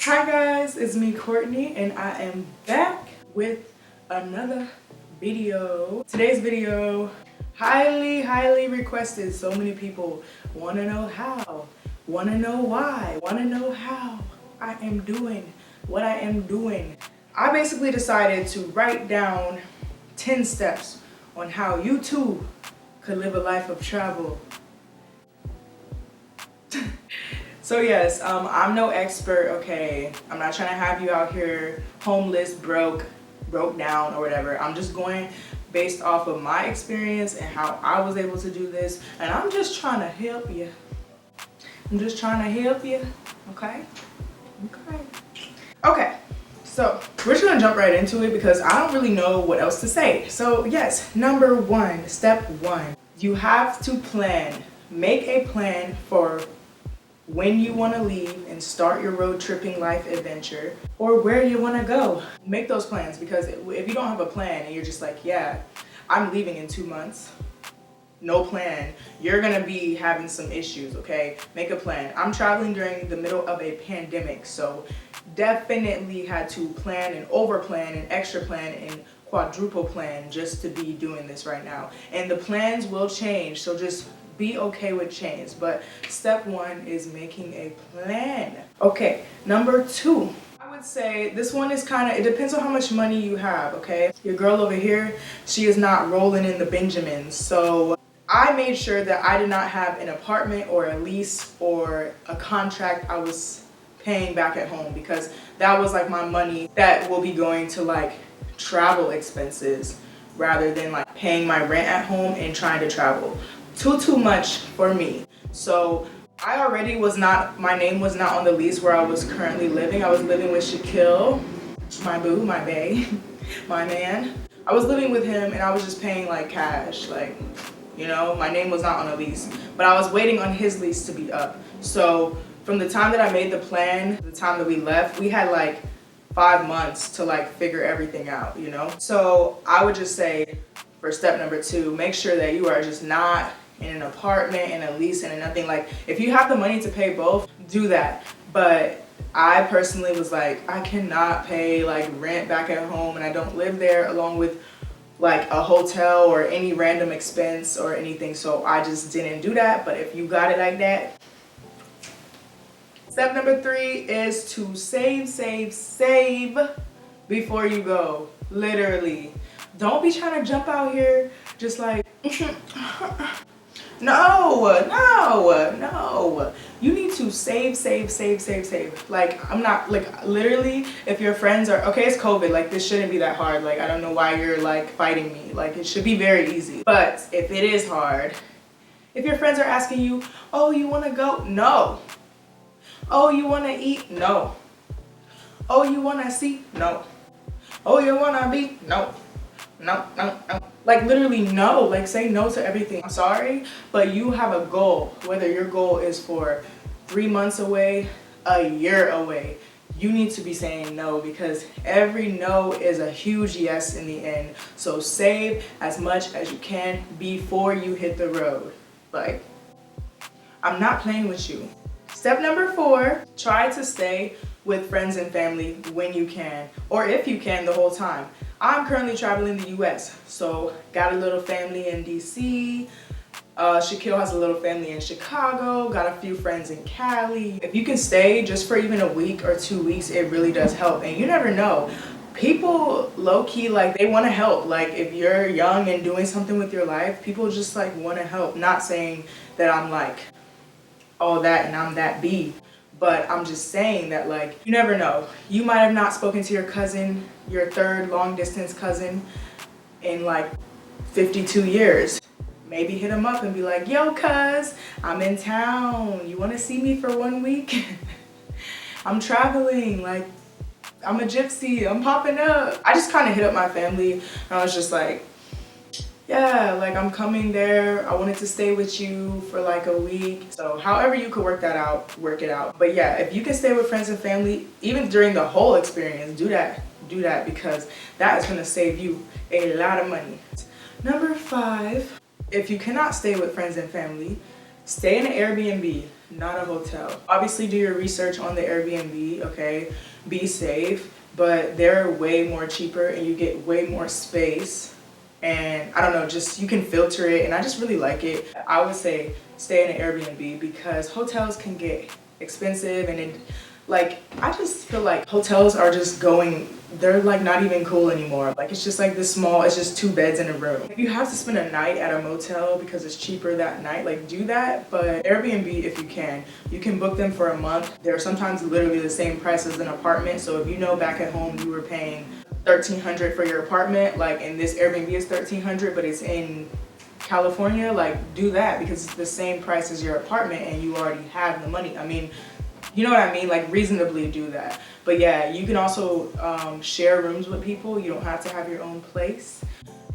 Hi guys, it's me Courtney and I am back with another video. Today's video, highly requested. So many people want to know how, want to know why, want to know how I am doing what I am doing. I basically decided to write down 10 steps on how you too could live a life of travel. So yes, I'm no expert, okay? I'm not trying to have you out here homeless, broke down or whatever. I'm just going based off of my experience and how I was able to do this. And I'm just trying to help you. I'm just trying to help you, okay? Okay, so we're just gonna jump right into it because I don't really know what else to say. So yes, number one, step one, you have to plan. Make a plan for when you want to leave and start your road tripping life adventure, or where you want to go. Make those plans, because if you don't have a plan and you're just like, yeah, I'm leaving in 2 months, no plan, you're gonna be having some issues, okay? Make a plan. I'm traveling during the middle of a pandemic, so definitely had to plan and over plan and extra plan and quadruple plan just to be doing this right now. And the plans will change, so just be okay with change. But step one is making a plan. Okay, number two, I would say this one is it depends on how much money you have, okay? Your girl over here, she is not rolling in the Benjamins. So I made sure that I did not have an apartment or a lease or a contract I was paying back at home, because that was like my money that will be going to like travel expenses rather than like paying my rent at home and trying to travel. Too much for me. So I already was not, my name was not on the lease where I was currently living. I was living with Shaquille, my boo, my bae, my man. I was living with him and I was just paying like cash, like, you know, my name was not on a lease, but I was waiting on his lease to be up. So from the time that I made the plan, the time that we left, we had like 5 months to like figure everything out, you know? So I would just say for step number two, make sure that you are just not in an apartment and a lease and nothing. Like, if you have the money to pay both, do that. But I personally was like, I cannot pay like rent back at home and I don't live there, along with like a hotel or any random expense or anything. So I just didn't do that. But if you got it like that, step number three is to save before you go. Literally. Don't be trying to jump out here just like, no. You need to save. Like, I'm not, like, literally, if your friends are, okay, it's COVID, like, this shouldn't be that hard. Like, I don't know why you're, like, fighting me. Like, it should be very easy. But if it is hard, if your friends are asking you, oh, you want to go? No. Oh, you want to eat? No. Oh, you want to see? No. Oh, you want to be? No. No. Like, literally no. Like, say no to everything. I'm sorry, but you have a goal. Whether your goal is for 3 months away, a year away, you need to be saying no, because every no is a huge yes in the end. So save as much as you can before you hit the road. Like, I'm not playing with you. Step number four, try to stay with friends and family when you can, or if you can, the whole time. I'm currently traveling the US, so got a little family in DC. Shaquille has a little family in Chicago, got a few friends in Cali. If you can stay just for even a week or 2 weeks, it really does help. And you never know. People low-key, like, they want to help. Like, if you're young and doing something with your life, people just like want to help. Not saying that I'm like all that and I'm that B. But I'm just saying that, like, you never know. You might have not spoken to your cousin, your third long distance cousin, in like 52 years. Maybe hit him up and be like, yo, cuz, I'm in town. You want to see me for 1 week? I'm traveling. Like, I'm a gypsy. I'm popping up. I just kind of hit up my family and I was just like, yeah, like, I'm coming there. I wanted to stay with you for like a week. So however you could work that out, work it out. But yeah, if you can stay with friends and family, even during the whole experience, do that, because that is going to save you a lot of money. Number five, if you cannot stay with friends and family, stay in an Airbnb. not a hotel. Obviously do your research on the Airbnb, okay? Be safe, but they're way more cheaper and you get way more space. And I don't know, just you can filter it, and I just really like it. I would say stay in an Airbnb because hotels can get expensive, and it, like, I just feel like hotels are just going, they're like not even cool anymore. Like, it's just like this small, it's just 2 beds in a room. If you have to spend a night at a motel because it's cheaper that night, like, do that. But Airbnb, if you can book them for a month. They're sometimes literally the same price as an apartment. So if you know back at home you were paying $1,300 for your apartment, like, and this Airbnb is $1,300, but it's in California, like, do that because it's the same price as your apartment and you already have the money. I mean, you know what I mean? Like, reasonably do that. But yeah, you can also share rooms with people. You don't have to have your own place.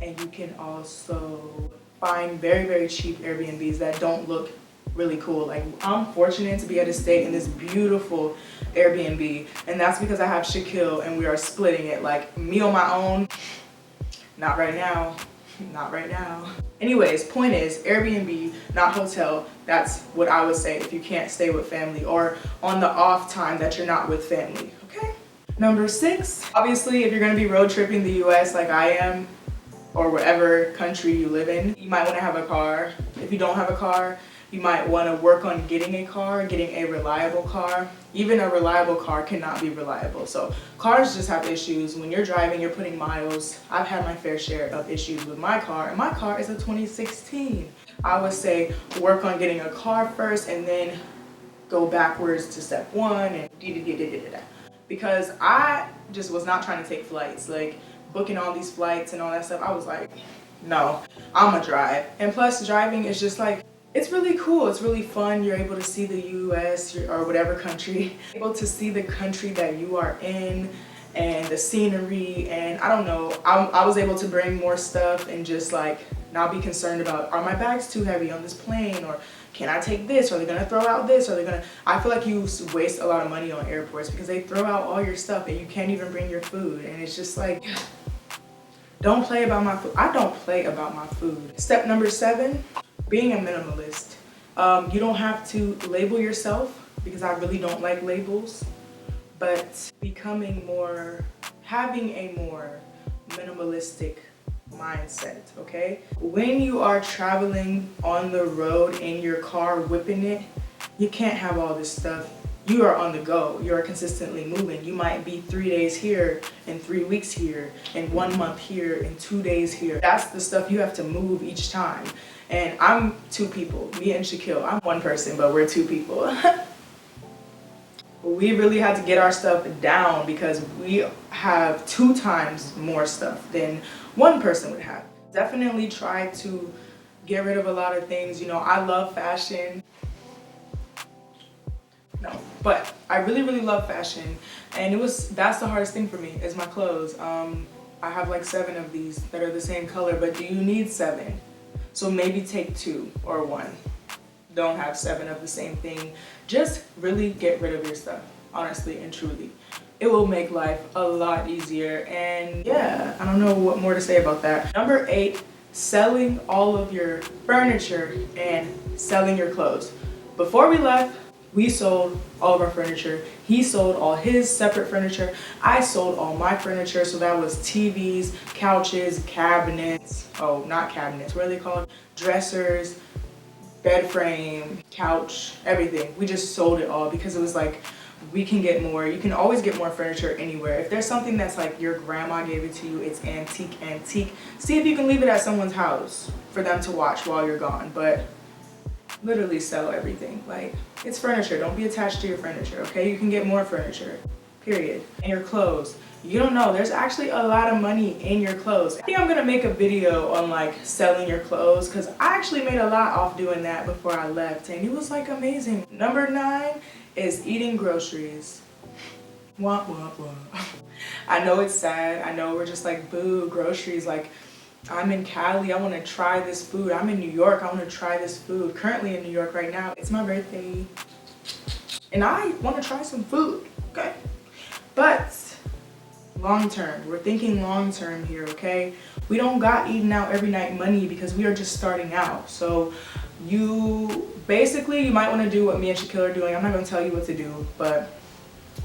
And you can also find very, very cheap Airbnbs that don't look really cool. Like, I'm fortunate to be able to stay in this beautiful Airbnb, and that's because I have Shaquille and we are splitting it. Like, me on my own, not right now. Not right now. Anyways, point is, Airbnb, not hotel. That's what I would say if you can't stay with family or on the off time that you're not with family, okay? Number 6, obviously, if you're gonna be road tripping the US like I am, or whatever country you live in, you might wanna have a car. If you don't have a car, you might wanna work on getting a car, getting a reliable car. Even a reliable car cannot be reliable. So cars just have issues. When you're driving, you're putting miles. I've had my fair share of issues with my car, and my car is a 2016. I would say work on getting a car first and then go backwards to step 1 and da-da-da-da-da-da. Because I just was not trying to take flights. Like, booking all these flights and all that stuff, I was like, no, I'ma drive. And plus, driving is just like, it's really cool. It's really fun. You're able to see the US or whatever country, able to see the country that you are in and the scenery. And I don't know, I was able to bring more stuff and just like not be concerned about, are my bags too heavy on this plane, or can I take this? Are they gonna throw out this? Are they gonna, I feel like you waste a lot of money on airports because they throw out all your stuff and you can't even bring your food. And it's just like, don't play about my food. I don't play about my food. Step number 7, being a minimalist. You don't have to label yourself because I really don't like labels, but having a more minimalistic mindset, okay? When you are traveling on the road in your car, whipping it, you can't have all this stuff. You are on the go. You are consistently moving. You might be 3 days here and 3 weeks here and 1 month here and 2 days here. That's the stuff you have to move each time. And I'm 2 people, me and Shaquille. I'm 1 person, but we're 2 people. We really had to get our stuff down because we have 2 times more stuff than 1 person would have. Definitely try to get rid of a lot of things. You know, I love fashion. No, but I really, really love fashion. And that's the hardest thing for me, is my clothes. I have like 7 of these that are the same color, but do you need 7? So maybe take 2 or 1. Don't have 7 of the same thing. Just really get rid of your stuff, honestly and truly. It will make life a lot easier. And yeah, I don't know what more to say about that. Number 8, selling all of your furniture and selling your clothes. Before we left, we sold all of our furniture. He sold all his separate furniture. I sold all my furniture. So that was TVs, couches, cabinets. Oh, not cabinets. What are they called? Dressers, bed frame, couch, everything. We just sold it all because it was like, we can get more. You can always get more furniture anywhere. If there's something that's like your grandma gave it to you, it's antique, see if you can leave it at someone's house for them to watch while you're gone. But literally sell everything. Like, it's furniture. Don't be attached to your furniture, okay? You can get more furniture, period. And your clothes. You don't know, there's actually a lot of money in your clothes. I think I'm gonna make a video on like selling your clothes because I actually made a lot off doing that before I left and it was like amazing. Number 9 is eating groceries. Wah, wah, wah. I know it's sad. I know we're just like, boo, groceries. Like, I'm in Cali, I want to try this food. I'm in New York, I want to try this food. Currently in New York right now, it's my birthday. And I want to try some food, okay? But long term, we're thinking long term here, okay? We don't got eating out every night money because we are just starting out. So you basically, you might want to do what me and Shaquille are doing. I'm not going to tell you what to do, but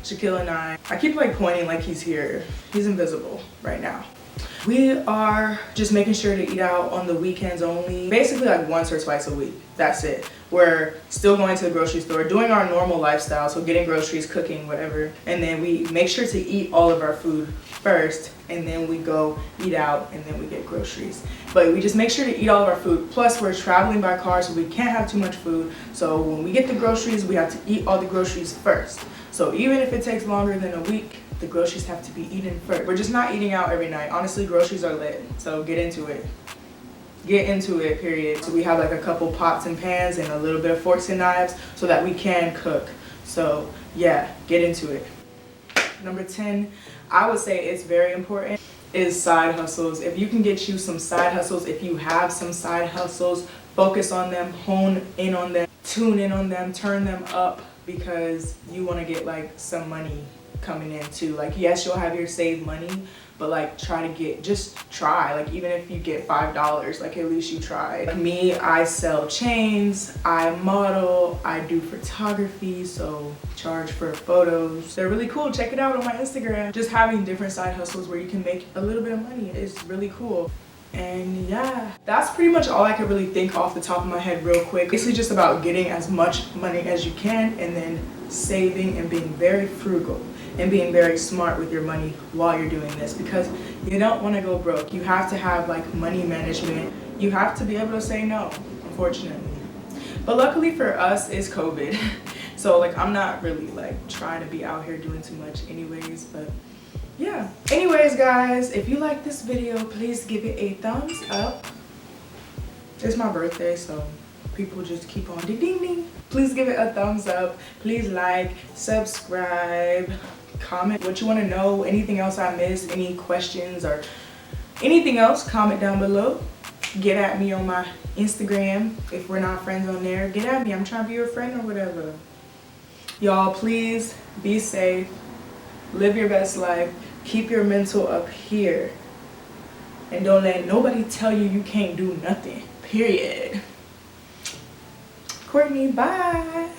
Shaquille and I keep like pointing like he's here. He's invisible right now. We are just making sure to eat out on the weekends only. Basically like once or twice a week. That's it. We're still going to the grocery store, doing our normal lifestyle. So getting groceries, cooking, whatever. And then we make sure to eat all of our food first. And then we go eat out and then we get groceries. But we just make sure to eat all of our food. Plus we're traveling by car, so we can't have too much food. So when we get the groceries, we have to eat all the groceries first. So even if it takes longer than a week, the groceries have to be eaten first. We're just not eating out every night. Honestly, groceries are lit. So get into it. Get into it, period. So we have like a couple pots and pans and a little bit of forks and knives so that we can cook. So yeah, get into it. Number 10, I would say it's very important, is side hustles. If you can get you some side hustles, if you have some side hustles, focus on them, hone in on them, tune in on them, turn them up, because you want to get like some money coming in too. Like yes, you'll have your saved money, but like just try. Like even if you get $5, like at least you try. Like me, I sell chains, I model, I do photography, so charge for photos. They're really cool. Check it out on my Instagram. Just having different side hustles where you can make a little bit of money is really cool. And yeah, that's pretty much all I could really think off the top of my head real quick. Basically just about getting as much money as you can and then saving and being very frugal and being very smart with your money while you're doing this, because you don't want to go broke. You have to have like money management. You have to be able to say no, unfortunately. But luckily for us, it's COVID. So like I'm not really like trying to be out here doing too much anyways, but yeah. Anyways guys, if you like this video, please give it a thumbs up. It's my birthday, so people just keep on ding ding ding. Please give it a thumbs up. Please like, subscribe, comment what you want to know, anything else I missed, any questions or anything else, comment down below. Get at me on my Instagram. If we're not friends on there, get at me. I'm trying to be your friend or whatever. Y'all, please be safe. Live your best life. Keep your mental up here. And don't let nobody tell you you can't do nothing. Period. Courtney, bye.